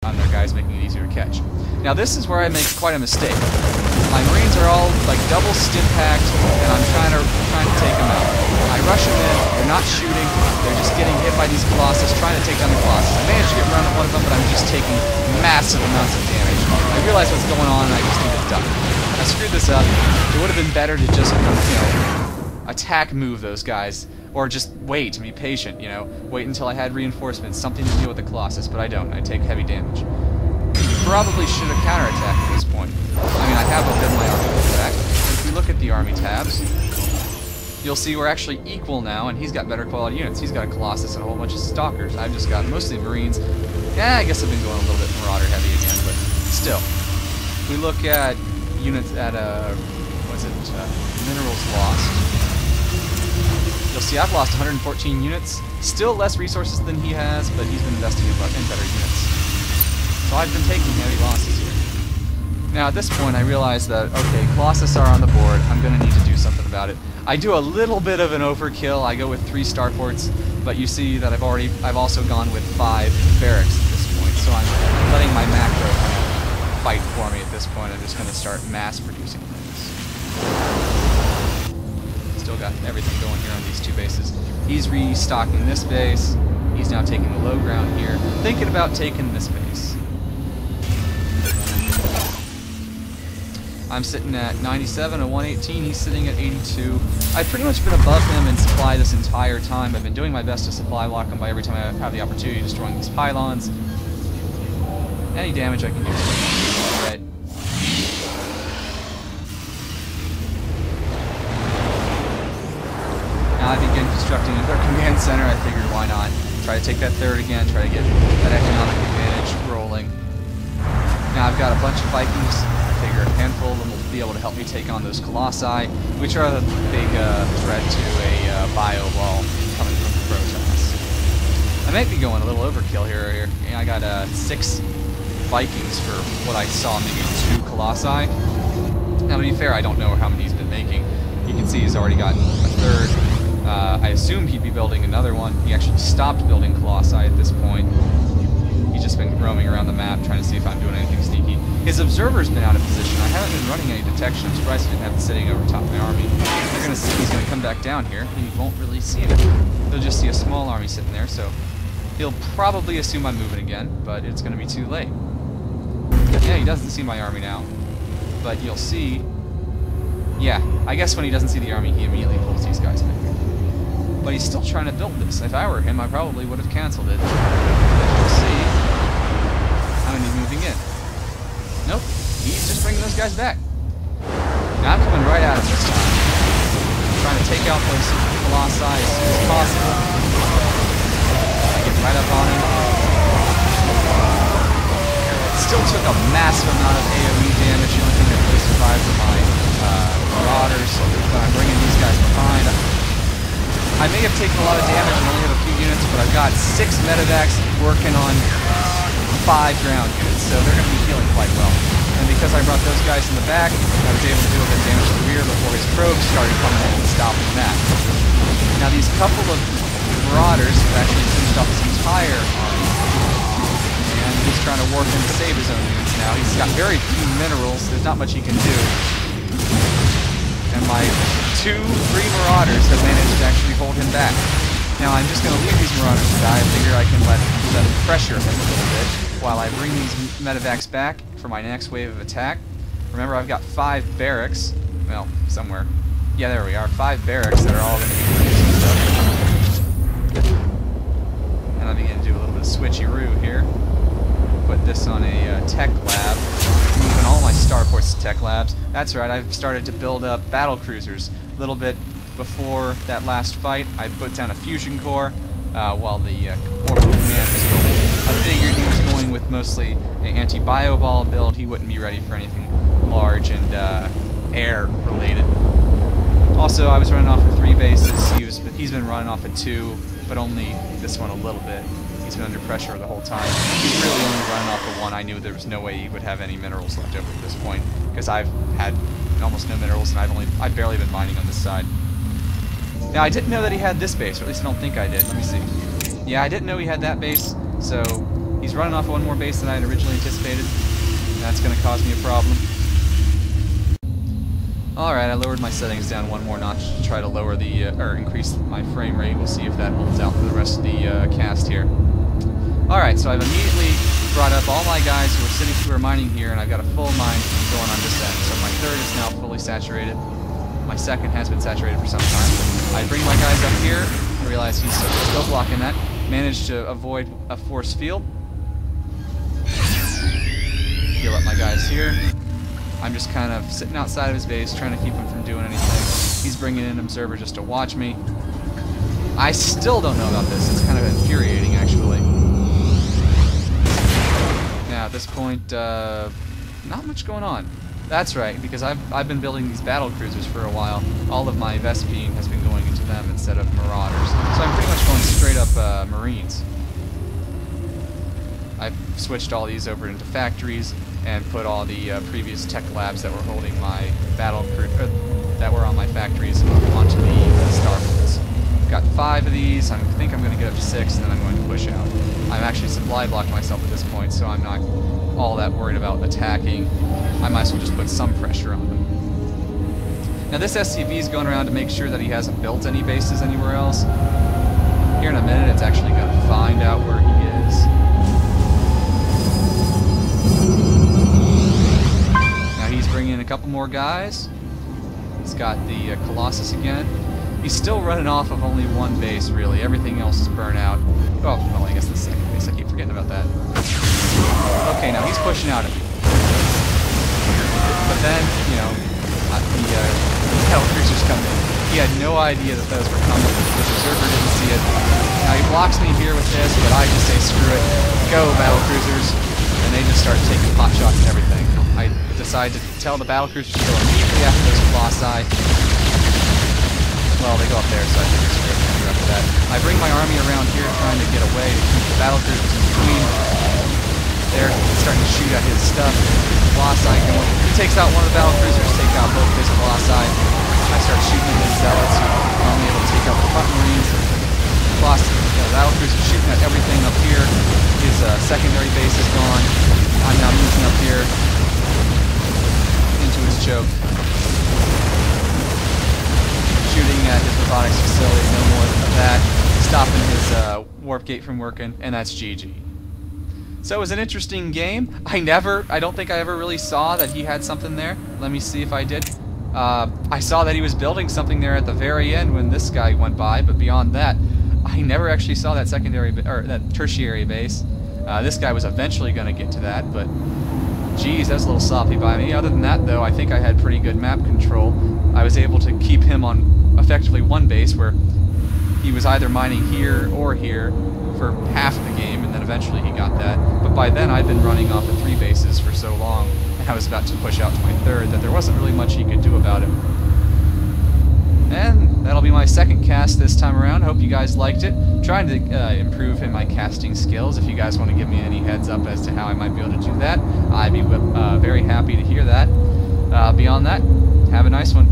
on their guys, making it easier to catch. Now this is where I make quite a mistake. My Marines are all like double stim packed, and I'm trying to take them out. I rush them in, they're not shooting, they're just getting hit by these Colossus, trying to take down the Colossus. I managed to get around one of them, but I'm just taking massive amounts of damage. I realize what's going on, and I just need to duck. I screwed this up. It would have been better to just, attack move those guys, or just wait and be patient, wait until I had reinforcements, something to deal with the Colossus, but I don't. I take heavy damage. Probably should have counterattacked at this point. I mean, I have a bit of my army back. If we look at the army tabs, you'll see we're actually equal now, and he's got better quality units. He's got a Colossus and a whole bunch of Stalkers. I've just got mostly Marines. Yeah, I guess I've been going a little bit Marauder heavy again, but still. If we look at units at, minerals lost, you'll see I've lost 114 units. Still less resources than he has, but he's been investing in better units. So I've been taking heavy losses here. Now at this point I realize that, okay, Colossus are on the board, I'm going to need to do something about it. I do a little bit of an overkill, I go with 3 starports, but you see that I've also gone with 5 barracks at this point, so I'm letting my macro fight for me at this point. I'm just going to start mass producing things. Still got everything going here on these 2 bases. He's restocking this base, he's now taking the low ground here, thinking about taking this base. I'm sitting at 97, a 118, he's sitting at 82. I've pretty much been above him in supply this entire time. I've been doing my best to supply block him by every time I have the opportunity, destroying these pylons. Any damage I can do. Right. Now I begin constructing another command center. I figured why not. Try to take that third again, try to get that economic advantage rolling. Now I've got a bunch of Vikings. I figure a handful of them will be able to help me take on those Colossi, which are a big threat to a bio wall coming from the Protoss. I might be going a little overkill here. I got 6 Vikings for what I saw, maybe 2 Colossi. Now to be fair, I don't know how many he's been making. You can see he's already gotten a third. I assumed he'd be building another one. He actually stopped building Colossi at this point. He's just been roaming around the map trying to see if I'm doing anything sneaky. His observer's been out of position. I haven't been running any detection. I'm surprised he didn't have it sitting over top of my army. They're gonna see he's gonna come back down here. He won't really see it. He'll just see a small army sitting there, so he'll probably assume I'm moving again, but it's gonna be too late. Yeah, he doesn't see my army now. But you'll see... Yeah, I guess when he doesn't see the army, he immediately pulls these guys back. But he's still trying to build this. If I were him, I probably would have canceled it. As you'll see, I'm gonna be moving in. Nope, he's just bringing those guys back. Now I'm coming right at him this time. I'm trying to take out those Colossi as soon as possible. I get right up on him. Still took a massive amount of AoE damage. The only thing that really survived were my Marauders, but I'm bringing these guys behind. I may have taken a lot of damage and only have a few units, but I've got 6 medevacs working on 5 ground units, so they're going to be healing quite well. And because I brought those guys in the back, I was able to do a bit of damage to the rear before his probes started coming in and stopping that. Now these couple of Marauders have actually finished off his entire army, and he's trying to work in to save his own units now. He's got very few minerals, there's not much he can do. And my 2 free Marauders have managed to actually hold him back. Now I'm just going to leave these Marauders to die. I figure I can let them pressure him a little bit while I bring these medevacs back for my next wave of attack. Remember, I've got 5 barracks. Well, somewhere. Yeah, there we are. 5 barracks that are all going to be producing stuff. And I begin to do a little bit of switcheroo here. Put this on a tech lab. Moving all my starports to tech labs. That's right, I've started to build up battle cruisers. A little bit before that last fight, I put down a fusion core while the orbital command was building. I figured he was going with mostly an anti-bio ball build. He wouldn't be ready for anything large and air related. Also, I was running off of 3 bases. He's been running off of 2, but only this one a little bit. He's been under pressure the whole time. He's really only running off of 1. I knew there was no way he would have any minerals left over at this point, because I've had almost no minerals, and I've barely been mining on this side. Now, I didn't know that he had this base, or at least I don't think I did. Let me see. Yeah, I didn't know he had that base, so He's running off one more base than I had originally anticipated. And that's going to cause me a problem. Alright, I lowered my settings down one more notch to try to lower the, or increase my frame rate. We'll see if that holds out for the rest of the cast here. Alright, so I've immediately brought up all my guys who are mining here, and I've got a full mine going on this end. So my third is now fully saturated. My second has been saturated for some time. I bring my guys up here. I realize he's still blocking that. Managed to avoid a force field. Heal up my guys here. I'm just kind of sitting outside of his base, trying to keep him from doing anything. He's bringing in an observer just to watch me. I still don't know about this. It's kind of infuriating, actually. Now, at this point, not much going on. That's right, because I've been building these battle cruisers for a while. All of my Vespine has been going into them instead of Marauders. So I'm pretty much going straight up Marines. I've switched all these over into factories and put all the previous tech labs that were holding my that were on my factories onto the star bolts. I've got 5 of these. I think I'm going to get up to 6, and then I'm going to push out. I'm actually supply blocked myself at this point, so I'm not all that worried about attacking. I might as well just put some pressure on them. Now this SCV is going around to make sure that he hasn't built any bases anywhere else. Here in a minute, it's actually going to find out where he is. Now he's bringing in a couple more guys. He's got the Colossus again. He's still running off of only one base, really. Everything else is burnt out. Oh, well, I guess the second base. I keep forgetting about that. Okay, now he's pushing out at me. But then, you know, the battle cruisers come in. He had no idea that those were coming. The observer didn't see it. Now he blocks me here with this, but I just say, screw it. Go, battle cruisers. And they just start taking pot shots and everything. I decide to tell the battle cruisers to go immediately after those Colossi. Well, they go up there, so I think it's straight after that. I bring my army around here trying to get away to keep the battle cruisers in between. They're starting to shoot at his stuff. Colossi going. He takes out one of the battle cruisers, take out both of his Colossi. I start shooting at his zealots, who are only able to take out the front marines. The battle cruiser shooting at everything up here. His secondary base is gone. I'm now moving up here into his choke. Shooting at his robotics facility, no more than that. Stopping his warp gate from working, and that's GG. So it was an interesting game. I don't think I ever really saw that he had something there. Let me see if I did. I saw that he was building something there at the very end when this guy went by, but beyond that, I never actually saw that that tertiary base. This guy was eventually going to get to that, but geez, that's a little sloppy by me. Other than that, though, I think I had pretty good map control. I was able to keep him on effectively one base where he was either mining here or here for half of the game, and then eventually he got that. But by then, I'd been running off of 3 bases for so long, and I was about to push out to my third, that there wasn't really much he could do about it. And that'll be my second cast this time around. Hope you guys liked it. I'm trying to improve in my casting skills. If you guys want to give me any heads up as to how I might be able to do that, I'd be very happy to hear that. Beyond that, have a nice one.